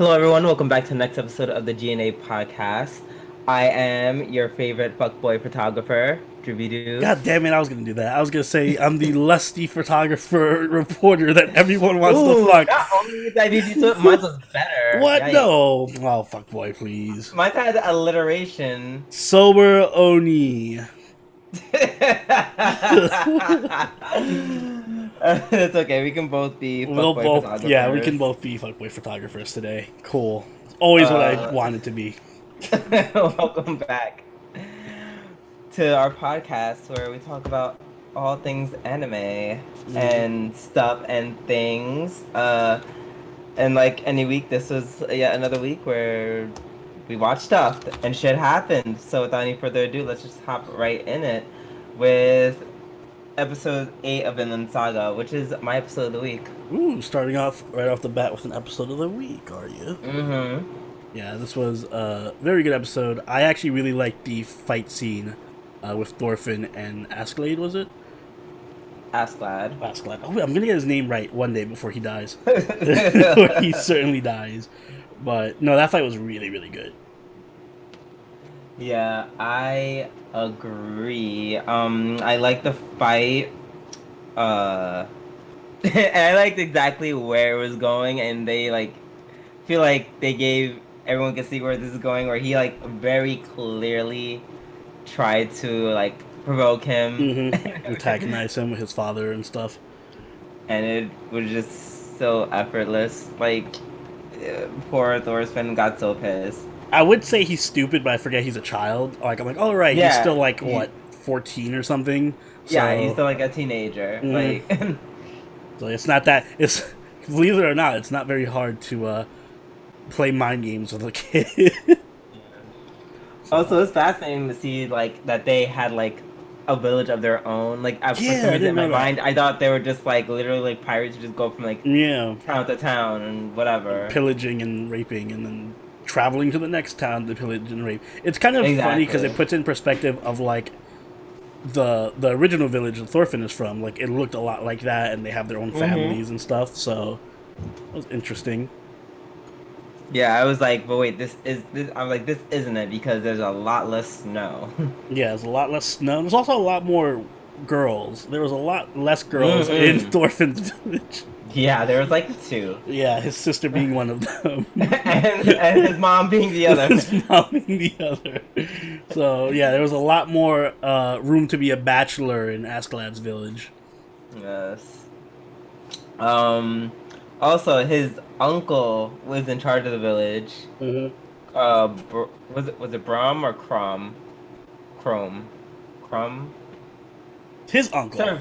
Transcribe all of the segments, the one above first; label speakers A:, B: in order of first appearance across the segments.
A: Hello, everyone. Welcome back to the next episode of the G&A podcast. I am your favorite fuckboy photographer, Drividu.
B: God damn it, I was gonna do that. I was gonna say I'm the lusty photographer reporter that everyone wants to fuck.
A: Not only did I beat you to it, mine was better.
B: What?
A: Yikes.
B: No. Oh, fuck boy, please.
A: Mine had alliteration.
B: Sober Oni.
A: It's okay. We can both be fuckboy photographers.
B: Yeah, we can both be fuckboy photographers today. Cool. Always what I wanted to be.
A: Welcome back to our podcast where we talk about all things anime and stuff and things. And like any week, this was yet another week where we watched stuff and shit happened. So without any further ado, let's just hop right in it with episode 8 of Vinland Saga, which is my episode of the week.
B: Ooh, starting off right off the bat with an episode of the week, are you?
A: Mm-hmm.
B: Yeah, this was a very good episode. I actually really liked the fight scene with Thorfinn and Askeladd, was it?
A: Askeladd.
B: Basktet. Oh, I'm gonna get his name right one day before he dies. Or he certainly dies. But no, that fight was really, really good.
A: Yeah, I agree. I like the fight. And I liked exactly where it was going, and they feel like they gave everyone can see where this is going. Where he very clearly tried to provoke him,
B: Antagonize him with his father and stuff.
A: And it was just so effortless. Poor Thorfinn got so pissed.
B: I would say he's stupid, but I forget he's a child. I'm like, oh right, he's still 14 or something. So,
A: yeah, he's still a teenager.
B: So it's not that. It's believe it or not, it's not very hard to play mind games with a kid.
A: Also, it's fascinating to see that they had a village of their own. For some reason in my mind, I thought they were just literally pirates who just go from town to town and whatever,
B: pillaging and raping, and then traveling to the next town to pillage and rape. It's kind of funny because it puts in perspective of the original village that Thorfinn is from. It looked a lot like that, and they have their own families and stuff. So it was interesting.
A: Yeah, I was like, but wait, this. I'm like, this isn't it because there's a lot less snow.
B: Yeah, there's a lot less snow. There's also a lot more girls. There was a lot less girls in Thorfinn's village.
A: Yeah, there was 2.
B: Yeah, his sister being one of them.
A: and his mom being the other.
B: So, yeah, there was a lot more room to be a bachelor in Askeladd's village.
A: Yes. Also, his uncle was in charge of the village. Was it Brom or Crom? Crom?
B: His uncle.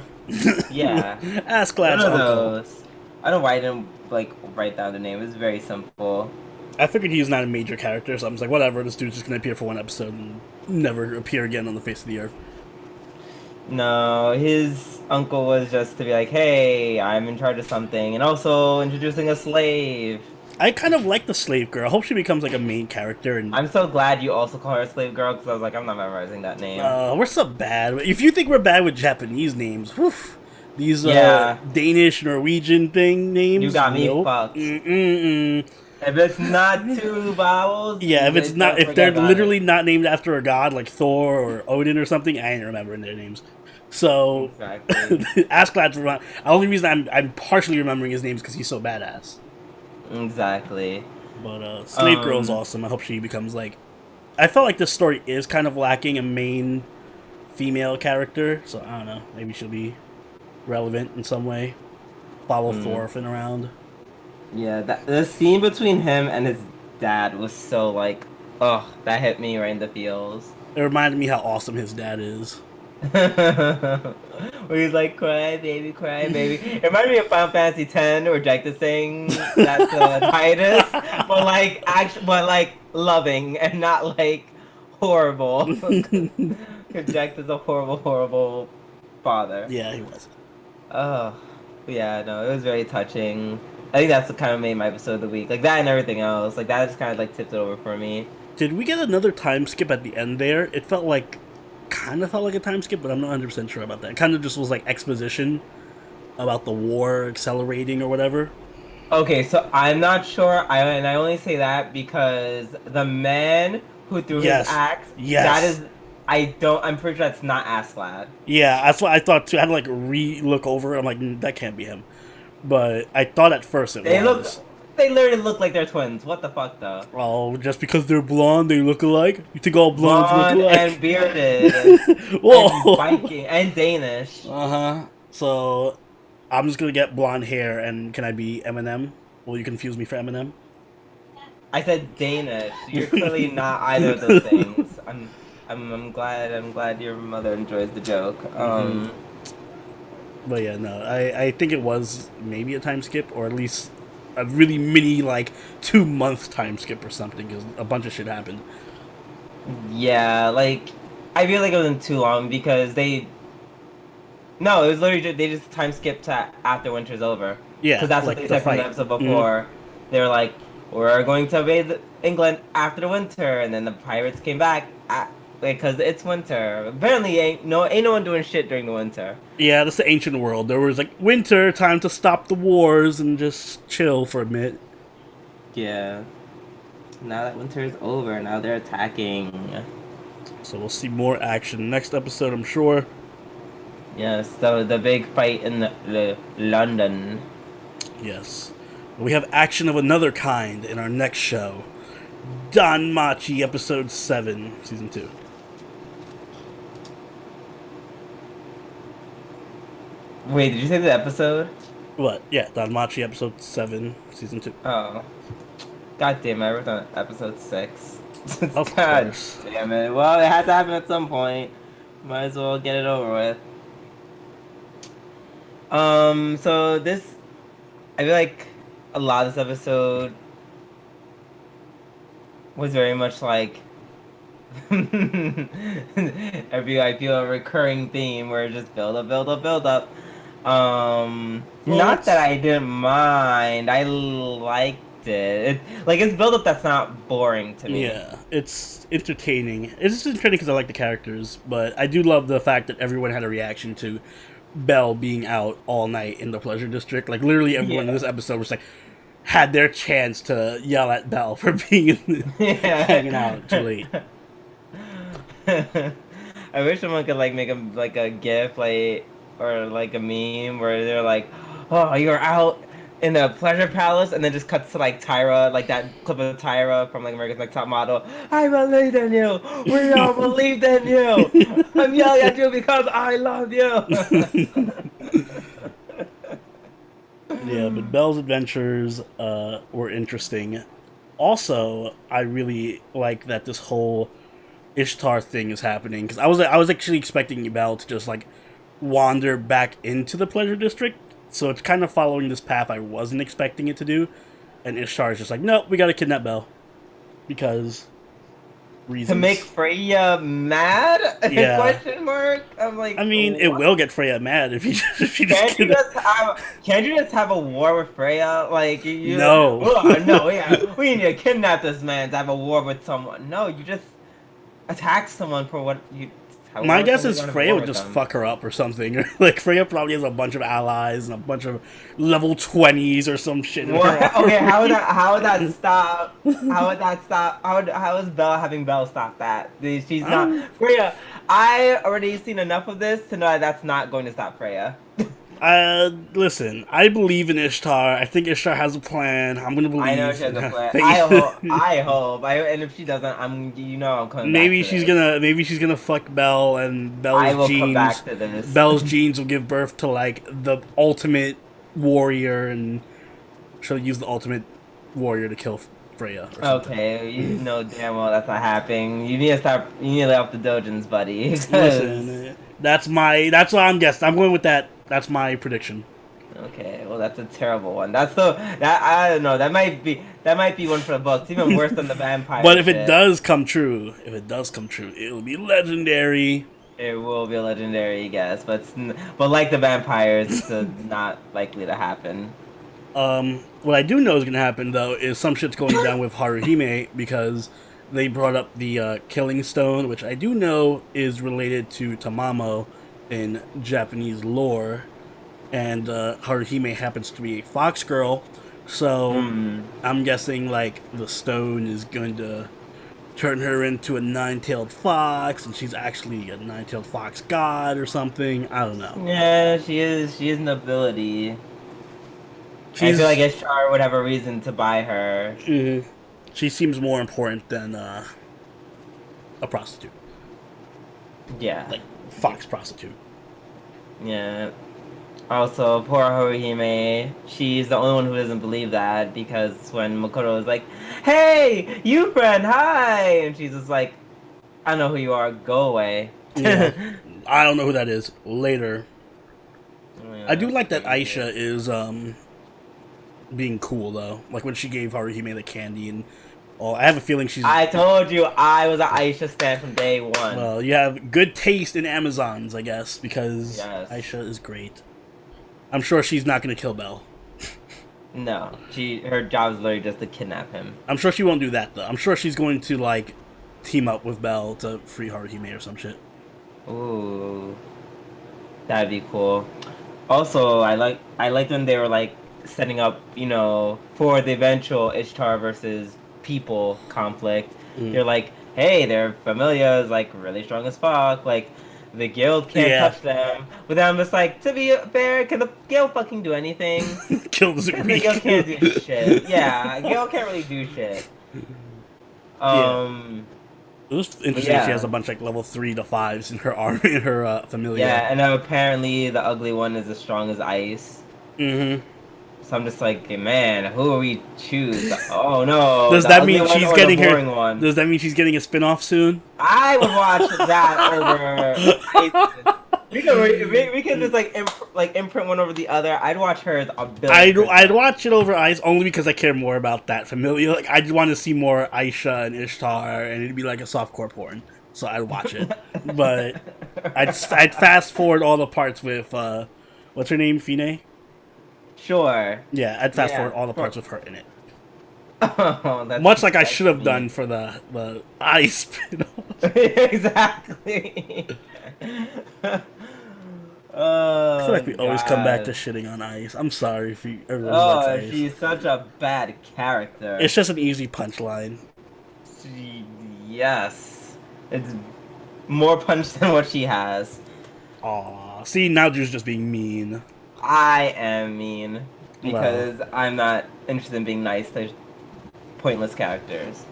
A: Yeah.
B: Askeladd's uncle.
A: I don't know why I didn't write down the name. It's very simple.
B: I figured he was not a major character, so I was like, whatever, this dude's just gonna appear for one episode and never appear again on the face of the earth.
A: No, his uncle was just to be like, hey, I'm in charge of something, and also introducing a slave.
B: I kind of like the slave girl. I hope she becomes a main character. And
A: I'm so glad you also call her a slave girl, because I was like, I'm not memorizing that name.
B: We're so bad. If you think we're bad with Japanese names, whew, these Danish, Norwegian names,
A: you got me fucked. If it's not 2 vowels,
B: yeah. If they're literally not named after a god like Thor or Odin or something, I ain't remembering their names. So,
A: exactly.
B: Askeladd's the only reason I'm partially remembering his names because he's so badass.
A: Exactly.
B: But Slave Girl's awesome. I hope she becomes I felt like this story is kind of lacking a main female character, so I don't know. Maybe she'll be relevant in some way. Follow Thorfinn around.
A: Yeah, the scene between him and his dad was so that hit me right in the feels.
B: It reminded me how awesome his dad is.
A: Where he's like, cry baby, cry baby. It reminded me of Final Fantasy X, where Jack is saying that's Titus, but loving and not horrible. Jack is a horrible father.
B: Yeah, he was.
A: Oh, yeah, no, it was very touching. I think that's what kind of made my episode of the week. That and everything else. That just kind of tipped it over for me.
B: Did we get another time skip at the end there? It kind of felt like a time skip, but I'm not 100% sure about that. It kind of just was exposition about the war accelerating or whatever.
A: Okay, so I'm not sure. I only say that because the man who threw his
B: Yes.
A: axe, that
B: Yes.
A: is, I don't. I'm pretty sure that's not Aslad.
B: Yeah, that's what I thought too. I had to like re-look over. I'm like, that can't be him. But I thought at first it
A: They
B: was.
A: look, they literally look like they're twins. What the fuck though?
B: Oh, just because they're blonde, they look alike? You think all blondes look
A: Blonde and
B: alike?
A: bearded and
B: Whoa!
A: Viking and Danish.
B: Uh-huh. So, I'm just gonna get blonde hair, and can I be Eminem? Will you confuse me for Eminem?
A: I said Danish. You're clearly not either of those things. I'm glad your mother enjoys the joke.
B: But yeah, no, I think it was maybe a time skip, or at least a really mini, like, 2 month time skip or something, because a bunch of shit happened.
A: Yeah, like I feel like it wasn't too long because no, it was literally they just time skipped to after winter's over.
B: Yeah,
A: Because that's what
B: like
A: they
B: the
A: said from the
B: fight.
A: episode before. They were like, "We're going to invade England after the winter," and then the pirates came back because it's winter. Apparently, ain't no one doing shit during the winter.
B: Yeah, that's the ancient world. There was like winter, time to stop the wars and just chill for a bit.
A: Yeah. Now that winter is over, now they're attacking.
B: So we'll see more action next episode, I'm sure.
A: Yes, so the big fight in London.
B: Yes. We have action of another kind in our next show. Danmachi episode 7, season 2.
A: Wait, did you say the episode?
B: What? Yeah, Danmachi episode 7, season 2.
A: Oh. God damn it, I wrote down episode 6.
B: Of
A: God
B: course.
A: damn it. Well, it had to happen at some point. Might as well get it over with. So this, I feel like a lot of this episode was very much like I feel a recurring theme where it just build up, build up, build up. Not that I didn't mind. I liked it. Like it's build up that's not boring to me.
B: Yeah, it's entertaining. It's just entertaining because I like the characters, but I do love the fact that everyone had a reaction to Belle being out all night in the Pleasure District. Like literally everyone in this episode was like had their chance to yell at Belle for being hanging out too late.
A: I wish someone could like make a gif like or like a meme where they're like, "Oh, you're out in the pleasure palace," and then just cuts to like Tyra, like that clip of Tyra from like America's Next Top Model. I believe in you. We all believed in you. I'm yelling at you because I love you.
B: Yeah, but Belle's adventures were interesting. Also, I really like that this whole Ishtar thing is happening because I was actually expecting Belle to just like wander back into the Pleasure District. So it's kind of following this path I wasn't expecting it to do, and Ishtar is just like, nope, we gotta kidnap Belle because reasons.
A: To make Freya mad?
B: Yeah.
A: Question mark. I'm like,
B: I mean, it will get Freya mad if she just
A: can't you just have a war with Freya? Like
B: no,
A: no, yeah, we need to kidnap this man to have a war with someone. No, you just attack someone for what you.
B: My guess is Freya would just fuck her up or something. Like Freya probably has a bunch of allies and a bunch of level 20s or some shit.
A: Okay, how would that stop? How would that stop? How is Belle having Belle stop that? She's not Freya. I already seen enough of this to know that that's not going to stop Freya.
B: Listen, I believe in Ishtar. I think Ishtar has a plan. I'm gonna believe.
A: I know she has a plan. I hope. And if she doesn't, I'm coming.
B: Maybe she's gonna fuck Belle, and Belle's genes.
A: Come back to this.
B: Belle's genes will give birth to like the ultimate warrior, and she'll use the ultimate warrior to kill Freya.
A: Okay, you know damn well that's not happening. You need to stop. You need to lay off the dojins, buddy.
B: Listen, that's what I'm guessing. I'm going with that. That's my prediction.
A: Okay, well that's a terrible one. I don't know. That might be one for the books. Even worse than the vampire.
B: But if it does come true, it'll be legendary.
A: It will be a legendary, yes, but like the vampires, it's not likely to happen.
B: What I do know is gonna happen though is some shit's going down with Haruhime because they brought up the Killing Stone, which I do know is related to Tamamo in Japanese lore, and Haruhime happens to be a fox girl So I'm guessing like the stone is going to turn her into a nine-tailed fox, and she's actually a nine-tailed fox god or something. I don't know.
A: Yeah, she is. She is an ability. I feel like Ishtar would have a reason to buy her.
B: Mm-hmm. She seems more important than a prostitute.
A: Yeah.
B: Like, fox prostitute.
A: Yeah. Also, poor Haruhime, she's the only one who doesn't believe that, because when Makoto is like, "Hey, you friend, hi!" And she's just like, "I don't know who you are, go away."
B: Yeah. I don't know who that is. Later.
A: Yeah,
B: I do like that Aisha is, being cool, though. Like, when she gave Haruhime the candy and all. I have a feeling she's...
A: I told you I was an Aisha stan from day one.
B: Well, you have good taste in Amazons, I guess, because Aisha is great. I'm sure she's not going to kill Bell.
A: No, her job is literally just to kidnap him.
B: I'm sure she won't do that, though. I'm sure she's going to, like, team up with Bell to free Haruhime or some shit.
A: Ooh. That'd be cool. Also, I like when they were, like, setting up, you know, for the eventual Ishtar versus people conflict. They're like, hey, their familia is like really strong as fuck. Like, the guild can't touch them. But then I'm just like, to be fair, can the guild fucking do anything?
B: Guild doesn't
A: The guild can't do shit. Yeah, guild can't really do shit.
B: It was interesting. She has a bunch of like level 3 to 5s in her army, in her familia.
A: Yeah, and apparently the ugly one is as strong as ice.
B: Mm-hmm.
A: So I'm just like, man, who will we choose? Oh no!
B: Does that mean she's getting her? One? Does that mean she's getting a spin-off soon?
A: I would watch that over. We can just like imprint one over the other. I'd watch hers a billion.
B: I'd watch it over Ice only because I care more about that familia. Like I'd want to see more Aisha and Ishtar, and it'd be like a softcore porn. So I'd watch it, but I'd fast forward all the parts with what's her name, Fine?
A: Sure.
B: Yeah, I'd fast forward all the parts with her in it.
A: Oh, that's
B: much like I should have done for the Ice spin-off.
A: Exactly.
B: I feel like we always come back to shitting on Ice. I'm sorry if everyone likes Ice.
A: She's such a bad character.
B: It's just an easy punchline.
A: Yes. It's more punch than what she has.
B: Aw. See, now Drew's just being mean.
A: I am mean. Because I'm not interested in being nice to pointless characters.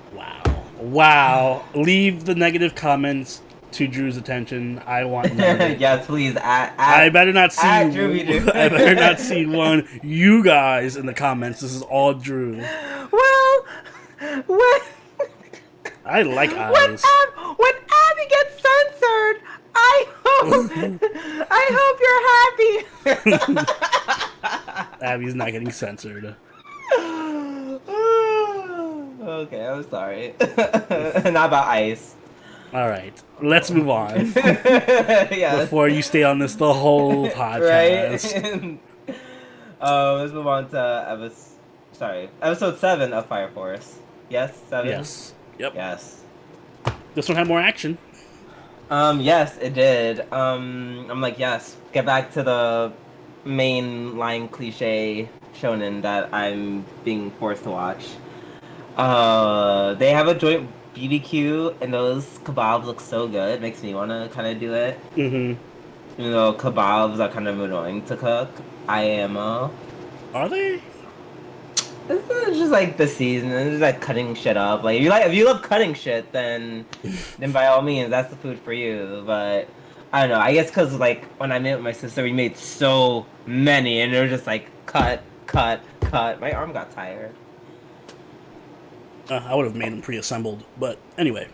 B: Wow. Leave the negative comments to Drew's attention. I want none.
A: Yes, please.
B: I better not see I better not see one you guys in the comments. This is all Drew.
A: Well,
B: I like Eyes.
A: When Abby gets censored, I hope you're happy.
B: Abby's not getting censored.
A: Okay, I'm sorry. Not about Ice.
B: Alright, let's move on.
A: Yes.
B: Before you stay on this the whole podcast.
A: Right? Let's move on to episode 7 of Fire Force. Yes? 7?
B: Yes. Yep.
A: Yes.
B: This one had more action.
A: Yes, it did. I'm like, yes, get back to the main line cliche shonen that I'm being forced to watch. They have a joint BBQ, and those kebabs look so good. It makes me want to kind of do it.
B: Mm-hmm.
A: Even though kebabs are kind of annoying to cook. Are
B: they?
A: It's just like the season. It's just like cutting shit up. Like if you love cutting shit, then by all means, that's the food for you. But I don't know. I guess because like when I made it with my sister, we made so many, and it was just like cut. My arm got tired.
B: I would have made them pre-assembled, but anyway.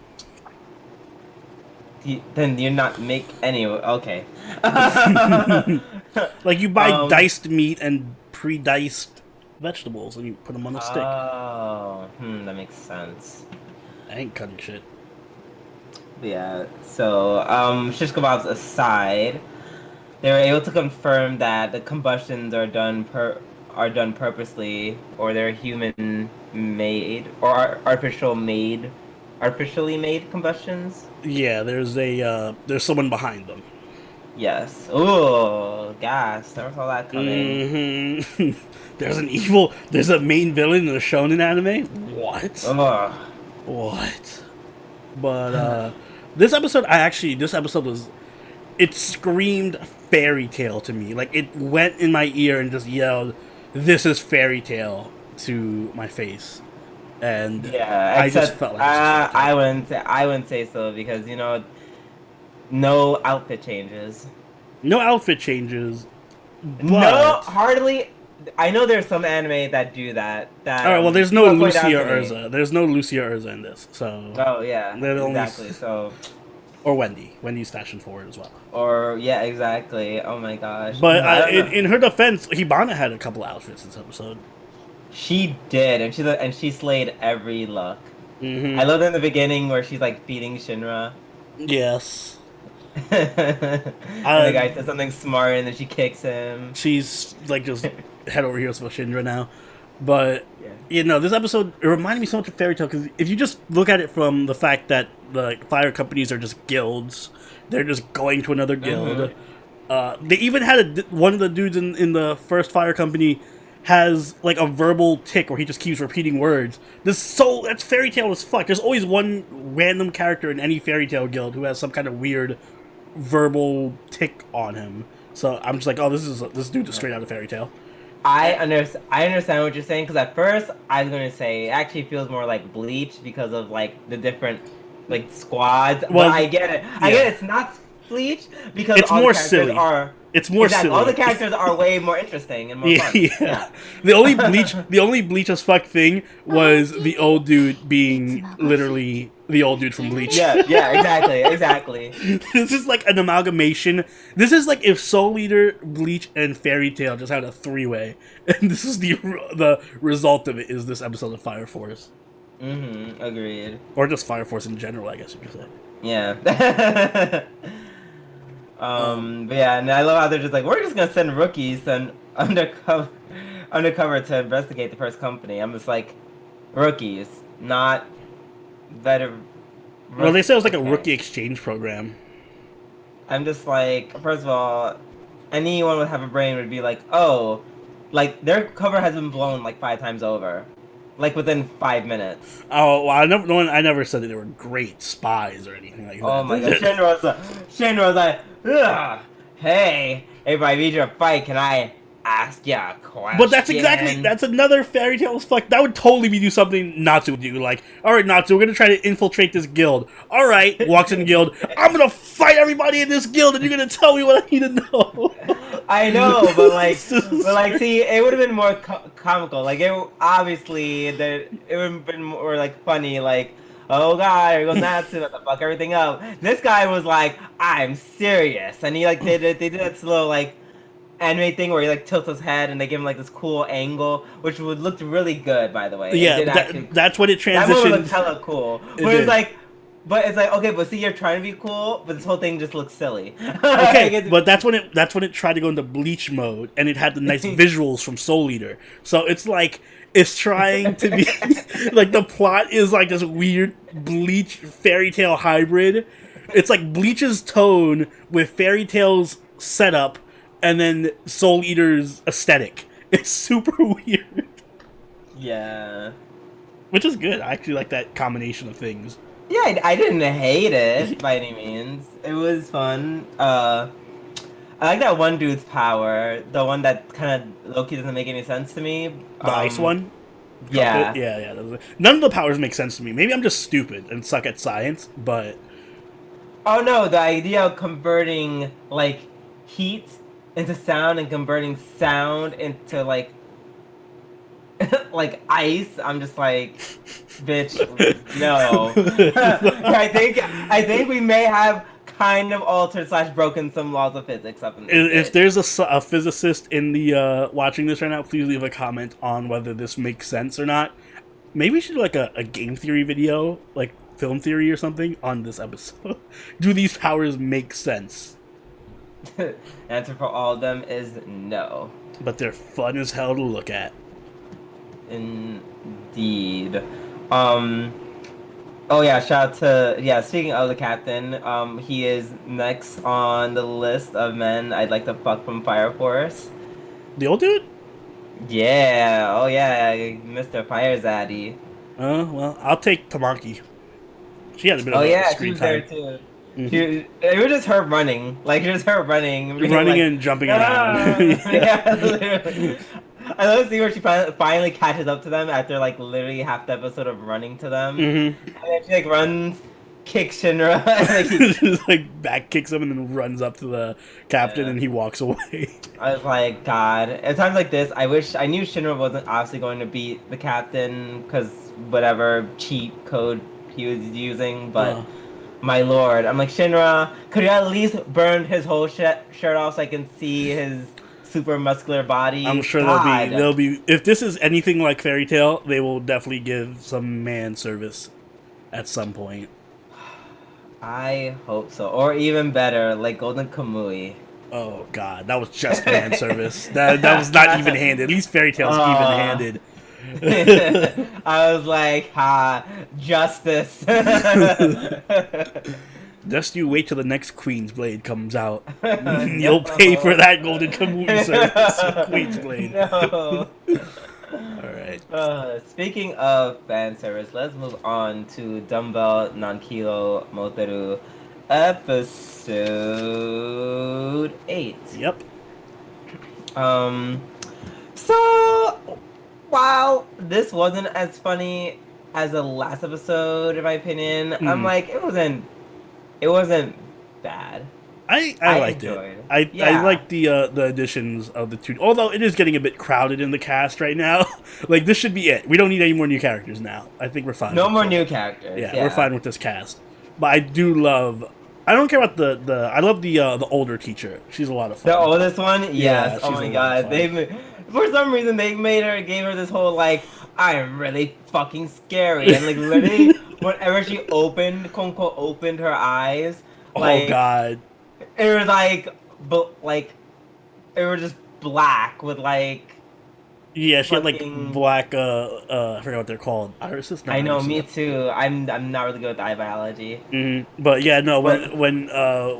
A: Then you not make any. Okay.
B: Like you buy diced meat and pre-diced vegetables, and you put them on a stick.
A: Oh, that makes sense.
B: I ain't cutting shit.
A: Yeah. So, shish kebabs aside, they were able to confirm that the combustions are done purposely, or they're human made or artificially made combustions.
B: Yeah, there's someone behind them.
A: Yes. Ooh, gas. Never saw that coming.
B: There's a main villain in a shonen anime? What?
A: Ugh.
B: What? But this episode was, it screamed fairy tale to me. Like, it went in my ear and just yelled, "This is fairy tale" to my face. And
A: Yeah,
B: I just felt like
A: I wouldn't say so, because no outfit changes.
B: No outfit changes. But...
A: No, hardly. I know there's some anime that do that.
B: All right, well, there's no Lucy or Urza. There's no Lucy or Urza in this, so.
A: Oh yeah, exactly. So.
B: Or Wendy. Wendy's fashion forward as well.
A: Or yeah, exactly. Oh my gosh.
B: But in her defense, Hibana had a couple outfits this episode.
A: She did, and she slayed every look.
B: Mm-hmm.
A: I loved in the beginning where she's like beating Shinra.
B: Yes.
A: The guy says something smart and then she kicks him.
B: She's like just head over heels for Shinra now. But this episode, it reminded me so much of Fairy Tail, because if you just look at it from the fact that the fire companies are just guilds, they're just going to another guild. Mm-hmm. They even had one of the dudes in the first fire company has like a verbal tick where he just keeps repeating words. That's Fairy Tail as fuck. There's always one random character in any Fairy Tail guild who has some kind of weird verbal tick on him. So I'm just like, oh, this dude is straight out of Fairy Tail.
A: I understand what you're saying, because at first I was going to say it actually feels more like Bleach because of like the different like squads. Well, but I get it. I get it. It's not Bleach because
B: it's
A: all
B: more
A: the characters
B: silly. It's more silly.
A: All the characters are way more interesting and more fun. Yeah.
B: The only Bleach as fuck thing was the old dude being literally the old dude from Bleach.
A: Yeah, exactly.
B: This is like an amalgamation. This is like if Soul Eater, Bleach, and Fairy Tail just had a three-way, and this is the result of it is this episode of Fire Force.
A: Mm-hmm. Agreed.
B: Or just Fire Force in general, I guess you could say.
A: Yeah. But yeah, and I love how they're just like, we're just gonna send rookies and undercover to investigate the first company. I'm just like, rookies, not better.
B: Well, they said it was like a rookie exchange program.
A: I'm just like, first of all, anyone would have a brain would be like, oh, like their cover has been blown like 5 times over. Like within 5 minutes.
B: Oh, well, I never said that they were great spies or anything like that.
A: Oh my god, Shinra's like, ugh, hey, if I need you to fight, can I ask you a question?
B: But that's another Fairy Tail fuck. That would totally be something Natsu would do. Like, alright, Natsu, we're gonna try to infiltrate this guild. Alright, walks in the guild, I'm gonna fight everybody in this guild and you're gonna tell me what I need to know.
A: I know, but like, see, it would have been more comical. Like, it would have been more like funny. Like, oh god, here goes Natsu, let the fuck everything up. This guy was like, I'm serious, and he like they did that slow like anime thing where he like tilts his head and they give him like this cool angle, which would look really good, by the way.
B: Yeah, that's what it transitioned.
A: That one looked hella cool. But it's like, okay, but see, you're trying to be cool, but this whole thing just looks silly.
B: Okay, but that's when it tried to go into Bleach mode, and it had the nice visuals from Soul Eater. So it's like it's trying to be like the plot is like this weird Bleach Fairy Tail hybrid. It's like Bleach's tone with Fairy Tail's setup, and then Soul Eater's aesthetic. It's super weird.
A: Yeah.
B: Which is good. I actually like that combination of things.
A: Yeah, I didn't hate it by any means. It was fun. I like that one dude's power. The one that kind of low-key doesn't make any sense to me.
B: The ice one?
A: Yeah.
B: Yeah. None of the powers make sense to me. Maybe I'm just stupid and suck at science, but...
A: Oh no, the idea of converting, like, heat into sound and converting sound into, like, like ice, I'm just like, bitch, no. I think we may have kind of altered / broken some laws of physics up in this.
B: If there's a physicist in the watching this right now, please leave a comment on whether this makes sense or not. Maybe we should do like a game theory video, like film theory or something, on this episode. Do these powers make sense?
A: Answer for all of them is no.
B: But they're fun as hell to look at.
A: Indeed. Oh yeah, shout out to speaking of the captain, he is next on the list of men I'd like to fuck from Fire Force.
B: The old dude?
A: Yeah, oh yeah, Mr. Fire Zaddy.
B: Well, I'll take Tamaki. She had a bit
A: Oh
B: of a
A: yeah, she
B: screen
A: was there
B: time.
A: too.
B: Hmm.
A: It was just her running, like just her running, being
B: Running
A: like,
B: and jumping around.
A: no,
B: Yeah.
A: yeah, literally. I love to see where she finally catches up to them after like literally half the episode of running to them,
B: Hmm.
A: and then she like runs, kicks Shinra, and like he,
B: Just like back kicks him and then runs up to the captain
A: yeah.
B: and he walks away.
A: I was like, God. At times like this, I knew Shinra wasn't obviously going to beat the captain because whatever cheat code he was using, but.
B: Uh,
A: My lord, I'm like, Shinra, could you at least burn his whole shirt off so I can see his super muscular body?
B: I'm sure
A: God.
B: they'll be if this is anything like Fairy Tail, they will definitely give some man service at some point.
A: I hope so. Or even better, like Golden Kamui.
B: Oh god, that was just fan service. That was not even handed. At least Fairy Tail's even handed.
A: I was like, ha, justice.
B: Just you wait till the next Queen's Blade comes out. You'll pay for that Golden Kamui service with Queen's Blade.
A: No.
B: Alright.
A: Speaking of fan service, let's move on to Dumbell Nan-Kilo Moteru episode 8.
B: Yep.
A: So while this wasn't as funny as the last episode, in my opinion, I'm like, it wasn't bad.
B: I liked it.
A: enjoyed.
B: I
A: Yeah.
B: like the additions of the two. Although it is getting a bit crowded in the cast right now. Like this should be it. We don't need any more new characters now. I think we're fine.
A: No
B: with
A: more
B: it.
A: new characters.
B: Yeah, we're fine with this cast. But I do love. I don't care about the. I love the older teacher. She's a lot of fun.
A: The oldest one? Yes.
B: Yeah,
A: Oh
B: she's
A: my
B: a lot of
A: god.
B: fun.
A: For some reason they gave her this whole like, I am really fucking scary, and like literally whenever she opened, quote unquote, opened her eyes, like
B: Oh god.
A: it was like, like it was just black with like.
B: Yeah, she had
A: fucking-
B: like black. I forgot what they're called. Irises.
A: I know, me too. I'm not really good with eye biology.
B: But yeah, no. When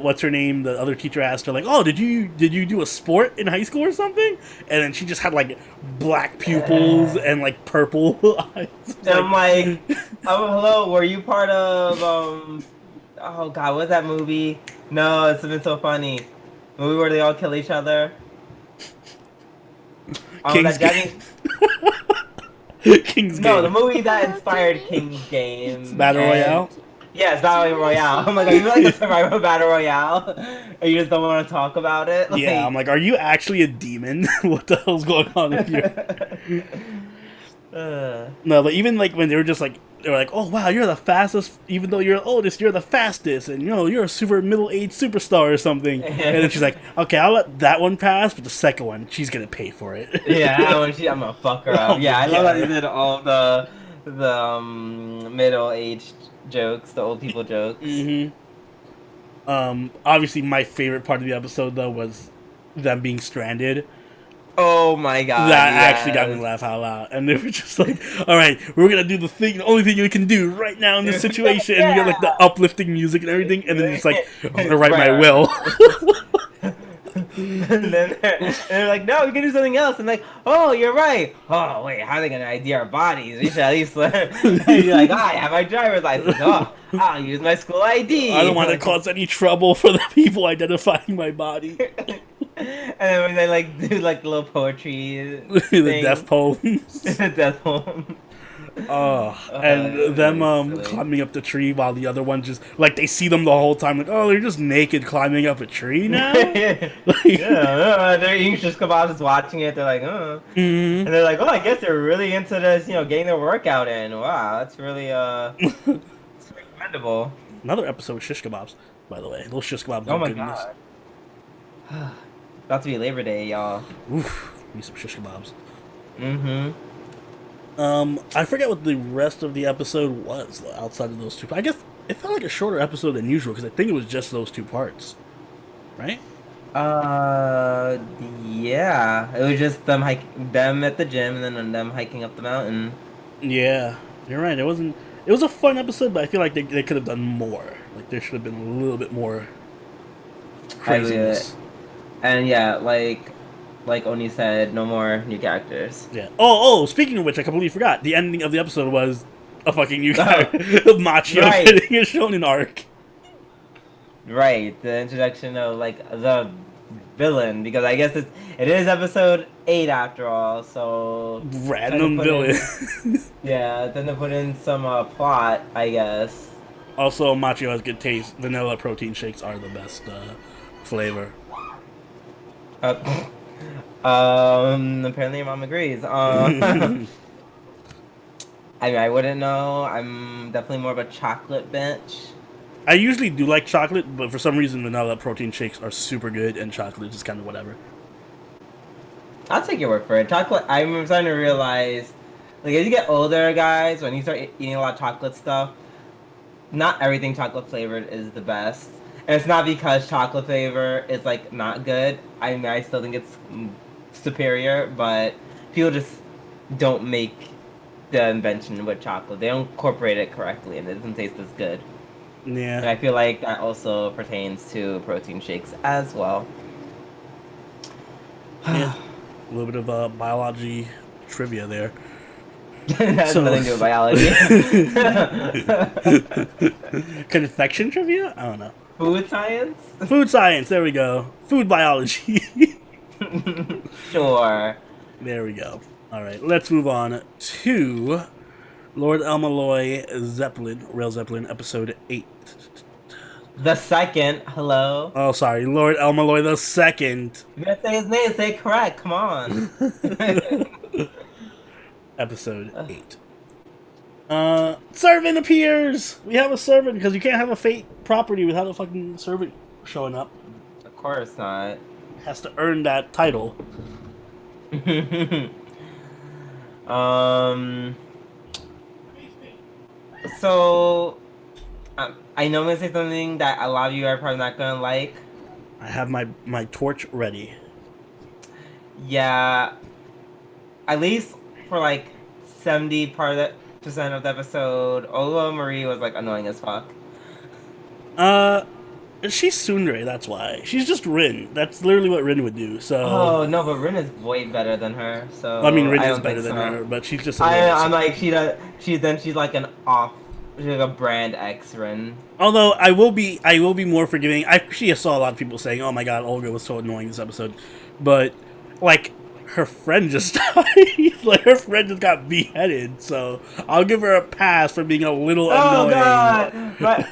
B: what's her name? The other teacher asked her like, "Oh, did you do a sport in high school or something?" And then she just had like black pupils and like purple eyes.
A: And I'm like, oh hello, were you part of oh god, what's that movie? No, it's been so funny. Movie where they all kill each other.
B: King's
A: that
B: Game. King's
A: No,
B: Game.
A: the movie that inspired King's Game.
B: Battle Royale.
A: Yeah, it's Battle Royale. I'm like, are you like a survivor Battle Royale? Or you just don't want to talk about it? Like,
B: Yeah, I'm like, are you actually a demon? What the hell's going on with you? No, but even like when they were like, oh wow, you're the fastest, even though you're the oldest, you're the fastest, and you're a super middle-aged superstar or something. And then she's like, okay, I'll let that one pass, but the second one, she's gonna pay for it.
A: Yeah, I'm gonna fuck her up.
B: Oh
A: Yeah, I
B: my
A: love
B: God.
A: that they did all the middle-aged jokes, the old people jokes.
B: Obviously, my favorite part of the episode though was them being stranded.
A: Oh my god.
B: That
A: yes.
B: actually got me to laugh out loud. And they were just like, all right, we're going to do the only thing we can do right now in this situation. And you get like the uplifting music and everything. And then it's like, I'm going to write my will.
A: And then they're like, no, we can do something else. And like, oh, you're right. Oh, wait, how are they going to ID our bodies? We should at least learn. And you're like, I have my driver's license. Oh, I'll use my school ID.
B: I don't want to cause any trouble for the people identifying my body.
A: And then when they like do like little poetry,
B: The death poems.
A: the death poem.
B: And them
A: silly.
B: climbing up the tree while the other one just like they see them the whole time like, oh, they're just naked climbing up a tree now.
A: Yeah, they're eating shish kebabs, just watching it. They're like, and they're like, oh, I guess they're really into this, getting their workout in. Wow, that's really it's really commendable.
B: Another episode of shish kebabs, by the way. Those shish kebabs.
A: Oh
B: are
A: my
B: goodness.
A: god. About to be Labor Day, y'all.
B: Oof, need some shish kebabs.
A: Mm-hmm.
B: I forget what the rest of the episode was outside of those two. I guess it felt like a shorter episode than usual because I think it was just those two parts, right?
A: Yeah. It was just them at the gym, and then them hiking up the mountain.
B: Yeah, you're right. It wasn't. It was a fun episode, but I feel like they could have done more. Like, there should have been a little bit more craziness.
A: And yeah, like Oni said, no more new characters.
B: Yeah. Oh, speaking of which, I completely forgot. The ending of the episode was a fucking new character. Machio getting a shonen arc.
A: Right, the introduction of, like, the villain, because I guess it is episode 8 after all, so...
B: Random villain.
A: Yeah, then to put in some plot, I guess.
B: Also, Machio has good taste. Vanilla protein shakes are the best flavor.
A: Apparently your mom agrees. I mean, I wouldn't know. I'm definitely more of a chocolate bench.
B: I usually do like chocolate, but for some reason vanilla protein shakes are super good, and chocolate is kind of whatever.
A: I'll take your word for it. Chocolate, I'm starting to realize, like, as you get older, guys, when you start eating a lot of chocolate stuff, not everything chocolate flavored is the best. And it's not because chocolate flavor is, like, not good. I mean, I still think it's superior, but people just don't make the invention with chocolate. They don't incorporate it correctly, and it doesn't taste as good.
B: Yeah.
A: And I feel like that also pertains to protein shakes as well.
B: Yeah. A little bit of biology trivia there.
A: That has nothing to do with biology.
B: Confection trivia? I don't know.
A: Food science?
B: Food science, there we go. Food biology.
A: Sure.
B: There we go. Alright, let's move on to Lord El-Melloi Rail Zeppelin, episode 8.
A: The second, hello.
B: Oh, sorry, Lord El-Melloi the second.
A: You gotta say his name, say it correct, come on.
B: Episode 8. Servant appears! We have a servant, because you can't have a fate property without a fucking servant showing up.
A: Of course not.
B: Has to earn that title.
A: So, I know I'm gonna say something that a lot of you are probably not gonna like.
B: I have my torch ready.
A: Yeah, at least for like 70% of the episode, Ola Marie was like annoying as fuck.
B: She's Tsundere, that's why. She's just Rin. That's literally what Rin would do. So.
A: Oh no, but Rin is way better than her. So.
B: I mean, Rin is better than her, but she's just.
A: I'm like she's like an off. She's like a brand X Rin.
B: Although I will be more forgiving. I actually saw a lot of people saying, "Oh my god, Olga was so annoying this episode," but like her friend just died. Like her friend just got beheaded. So I'll give her a pass for being a little annoying.
A: Oh god! But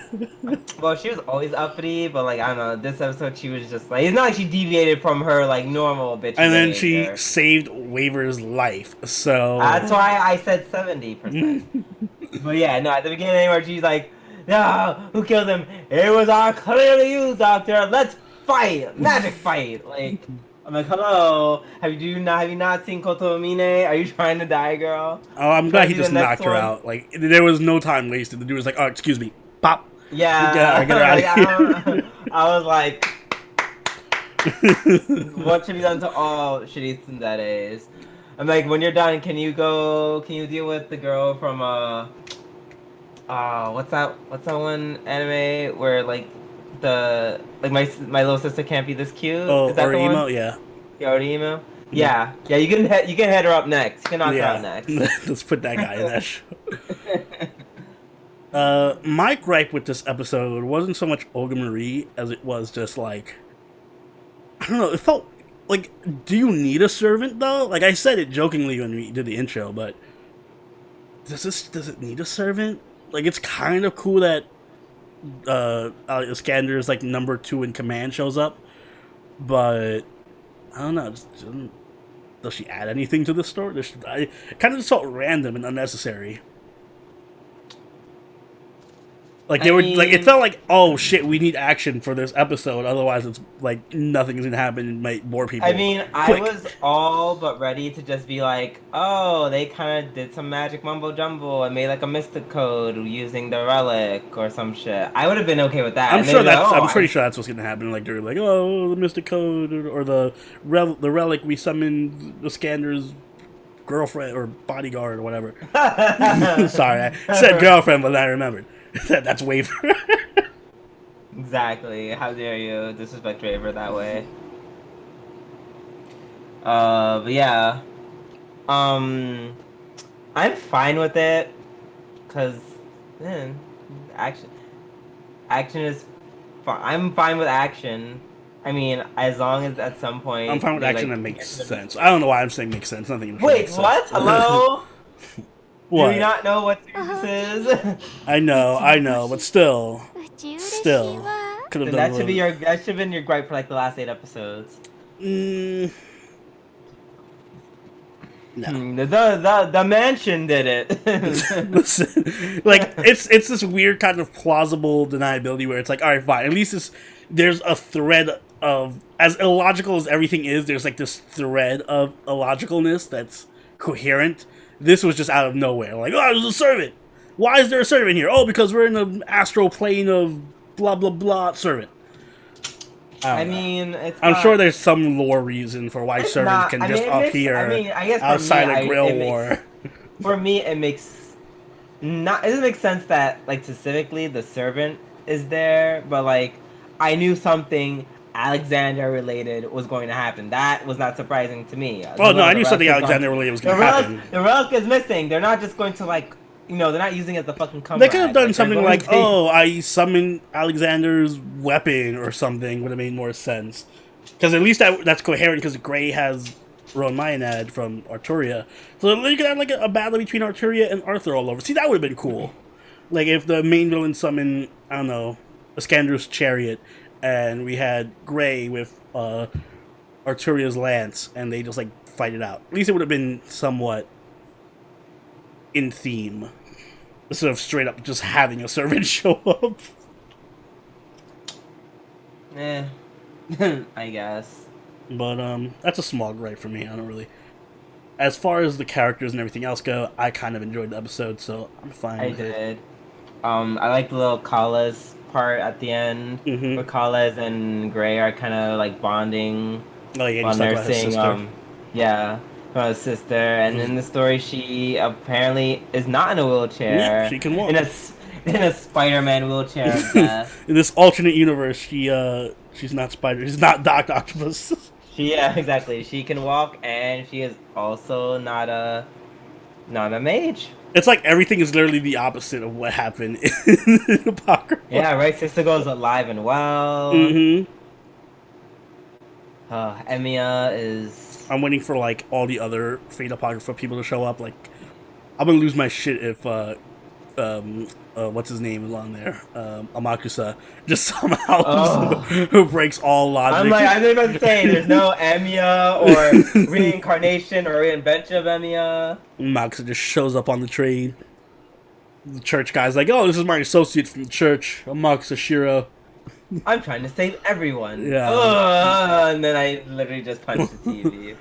A: well, she was always uppity, but like I don't know, this episode she was just like it's not like she deviated from her like normal bitch.
B: And then she saved Waver's life. So
A: that's why I said 70%. But yeah, no, at the beginning where she's like, "No, who killed him? It was clearly you, Doctor. Let's fight, magic fight!" Like, I'm like, "Hello, have you not seen Kotomine? Are you trying to die, girl?"
B: Oh, I'm glad he just knocked her out. Like, there was no time wasted. The dude was like, "Oh, excuse me, pop."
A: Yeah,
B: get her out of here.
A: I was like, what should be done to all shitty tsunderes? I'm like, when you're done, can you deal with the girl from what's that one anime where like my little sister can't be this cute?
B: Oh,
A: is that the
B: Orimo,
A: one?
B: yeah.
A: Yeah, Orimo. Yeah, you can head her up next. You can knock her out next.
B: Let's put that guy in that show. My gripe with this episode wasn't so much Olga Marie as it was just like, I don't know, it felt like, do you need a servant though? Like I said it jokingly when we did the intro, but does it need a servant? Like it's kind of cool that Iskander's like number 2 in command shows up, but I don't know. Does she add anything to the story? I kind of just felt random and unnecessary. Like it felt like, oh shit, we need action for this episode. Otherwise, it's like nothing's gonna happen and might bore people.
A: I mean, I was all but ready to just be like, oh, they kind of did some magic mumbo jumbo and made like a mystic code using the relic or some shit. I would have been okay with that.
B: I'm pretty sure that's what's gonna happen. Like they're like, oh, the mystic code or the relic we summoned the Scander's girlfriend or bodyguard or whatever. Sorry, I said girlfriend, but I remembered. That's Waver.
A: Exactly. How dare you disrespect Waver that way? But yeah. I'm fine with it, cause action is fine. I'm fine with action. I mean, as long as at some point
B: I'm fine with action that makes sense. I don't know why I'm saying makes sense. Nothing.
A: Wait, what? Hello?
B: What?
A: Do you not know what this is?
B: I know, but still. Could have done
A: that should have been your gripe for like the last 8 episodes.
B: No.
A: The mansion did it.
B: Listen, like it's this weird kind of plausible deniability where it's like, all right, fine. At least there's a thread of, as illogical as everything is, there's like this thread of illogicalness that's coherent. This was just out of nowhere. Like, oh, there's a servant. Why is there a servant here? Oh, because we're in the astral plane of blah blah blah servant.
A: I mean,
B: I'm sure there's some lore reason for why servants can just appear outside of Grill War.
A: For me, it doesn't make sense that like specifically the servant is there, but like I knew something Alexander related was going to happen. That was not surprising to me.
B: Oh no, I knew something Alexander related was going to happen.
A: The relic is missing. They're not just going to like. You know, they're not using it as the fucking comeback.
B: They could have done something like, oh, I summoned Alexander's weapon or something. Would have made more sense. Because at least that's coherent, because Gray has Rowan Mayanad from Arturia. So you could have like a battle between Arturia and Arthur all over. See, that would have been cool. Like if the main villain summoned, I don't know, Iskander's chariot, and we had Gray with Arturia's lance, and they just like fight it out. At least it would have been somewhat in theme, instead of straight up just having a servant show up.
A: I guess.
B: But that's a small gripe for me. I don't really. As far as the characters and everything else go, I kind of enjoyed the episode, so I'm fine with it. I did.
A: I like the little Kala's part at the end, where Kala's and Gray are kind of like bonding.
B: Oh yeah, while they're saying,
A: yeah. His sister, and in the story, she apparently is not in a wheelchair.
B: Yeah, she can walk
A: in a Spider-Man wheelchair.
B: In this alternate universe, she's not Spider. She's not Doc Octopus.
A: Yeah, exactly. She can walk, and she is also not a mage.
B: It's like everything is literally the opposite of what happened in Apocrypha.
A: Yeah, right. Sister goes alive and well. Emiya is.
B: I'm waiting for like all the other Fate Apocrypha people to show up. Like, I'm gonna lose my shit if what's his name is on there, Amakusa just somehow who breaks all logic.
A: I'm like, I was about to say, there's no Emiya or reincarnation or reinvention of Emiya.
B: Amakusa just shows up on the train. The church guy's like, oh, this is my associate from the church, Amakusa Shiro.
A: I'm trying to save everyone.
B: Yeah.
A: And then I literally just punched the TV.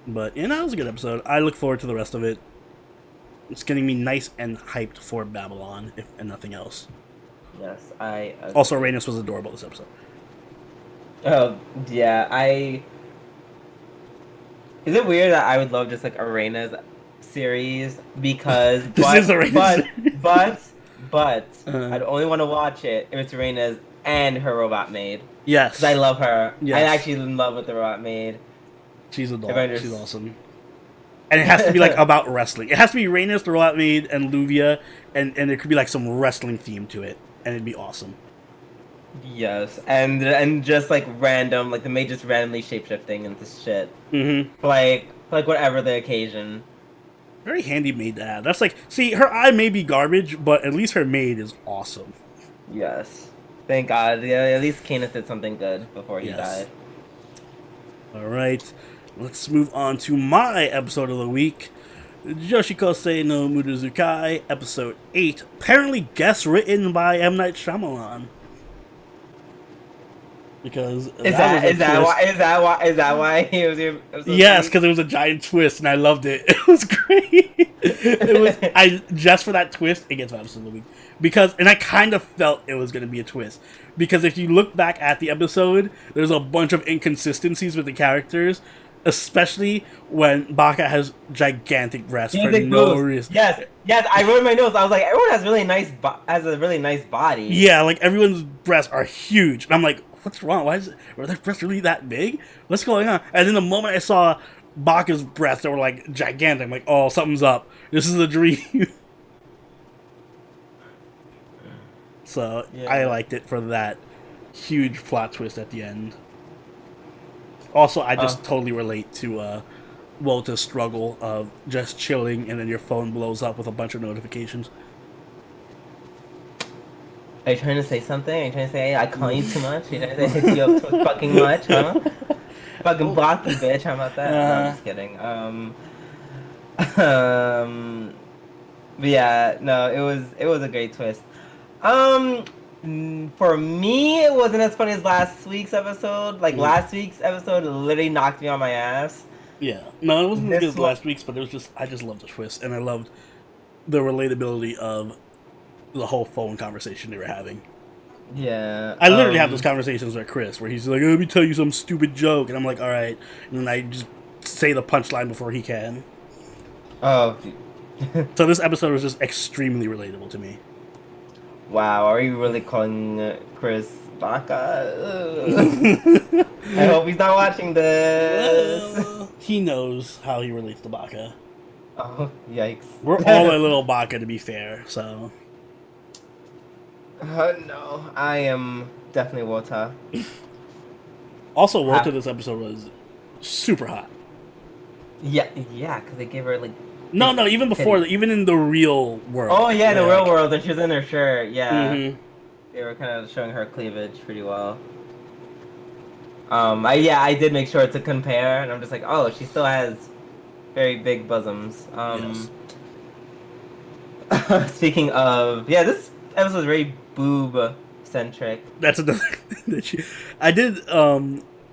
B: But, you know, it was a good episode. I look forward to the rest of it. It's getting me nice and hyped for Babylon, if and nothing else.
A: Yes, I agree.
B: Also, Rhaenys was adorable this episode.
A: Oh, yeah, Is it weird that I would love just like a Rhaenys series? Because... But I'd only want to watch it if it's Rhaenys and her robot maid.
B: Yes.
A: Because I love her.
B: Yes.
A: I'm actually in love with the robot maid.
B: She's adorable. She's awesome. And it has to be like about wrestling. It has to be Rhaenys, the robot maid, and Luvia, and there could be like some wrestling theme to it, and it'd be awesome.
A: Yes, and just like random, like the maid just randomly shapeshifting into shit. Like whatever the occasion.
B: Very handy maid to have. That's like, see, her eye may be garbage, but at least her maid is awesome.
A: Yes. Thank God. Yeah, at least Canis did something good before he died.
B: Alright. Let's move on to my episode of the week. Joushi Kousei no Mudazukai, episode 8. Apparently guest written by M. Night Shyamalan. Because
A: is that why he was here?
B: Yes, because it was a giant twist and I loved it. It was great. Just for that twist, it gets my episode of the week. And I kind of felt it was going to be a twist. Because if you look back at the episode, there's a bunch of inconsistencies with the characters. especially when Baka has gigantic breasts for no reason.
A: Yes, I wrote in my notes. I was like, everyone has a really nice body.
B: Yeah, like everyone's breasts are huge. And I'm like, what's wrong? Were their breasts really that big? What's going on? And then the moment I saw Baka's breasts that were like gigantic, I'm like, oh, something's up. This is a dream. So yeah. I liked it for that huge plot twist at the end. Also, I just totally relate to Wota's struggle of just chilling and then your phone blows up with a bunch of notifications.
A: Are you trying to say something? Are you trying to say I call you too much? Are you trying to say I hit you up too fucking much, huh? Fucking block you, bitch. How about that? No, I'm just kidding. But yeah, no, it was a great twist. For me, it wasn't as funny as last week's episode. Like, last week's episode literally knocked me on my ass.
B: Yeah. No, it wasn't as good as last week's, but I just loved the twist, and I loved the relatability of the whole phone conversation they were having.
A: Yeah.
B: I literally have those conversations with Chris, where he's like, let me tell you some stupid joke, and I'm like, alright. And then I just say the punchline before he can.
A: Oh.
B: So this episode was just extremely relatable to me.
A: Wow, are you really calling Chris Baka? I hope he's not watching this.
B: Well, he knows how he relates to Baka.
A: Oh, yikes.
B: We're all a little Baka, to be fair, so...
A: No, I am definitely Wota.
B: Also, Wota this episode was super hot.
A: Yeah, because they gave her, like...
B: No, even before, even in the real world.
A: Oh, yeah, the real world, and she was in her shirt, yeah. Mm-hmm. They were kind of showing her cleavage pretty well. I did make sure to compare, and I'm just like, oh, she still has very big bosoms. Yes. Speaking of, yeah, this episode is very boob-centric.
B: That's another thing.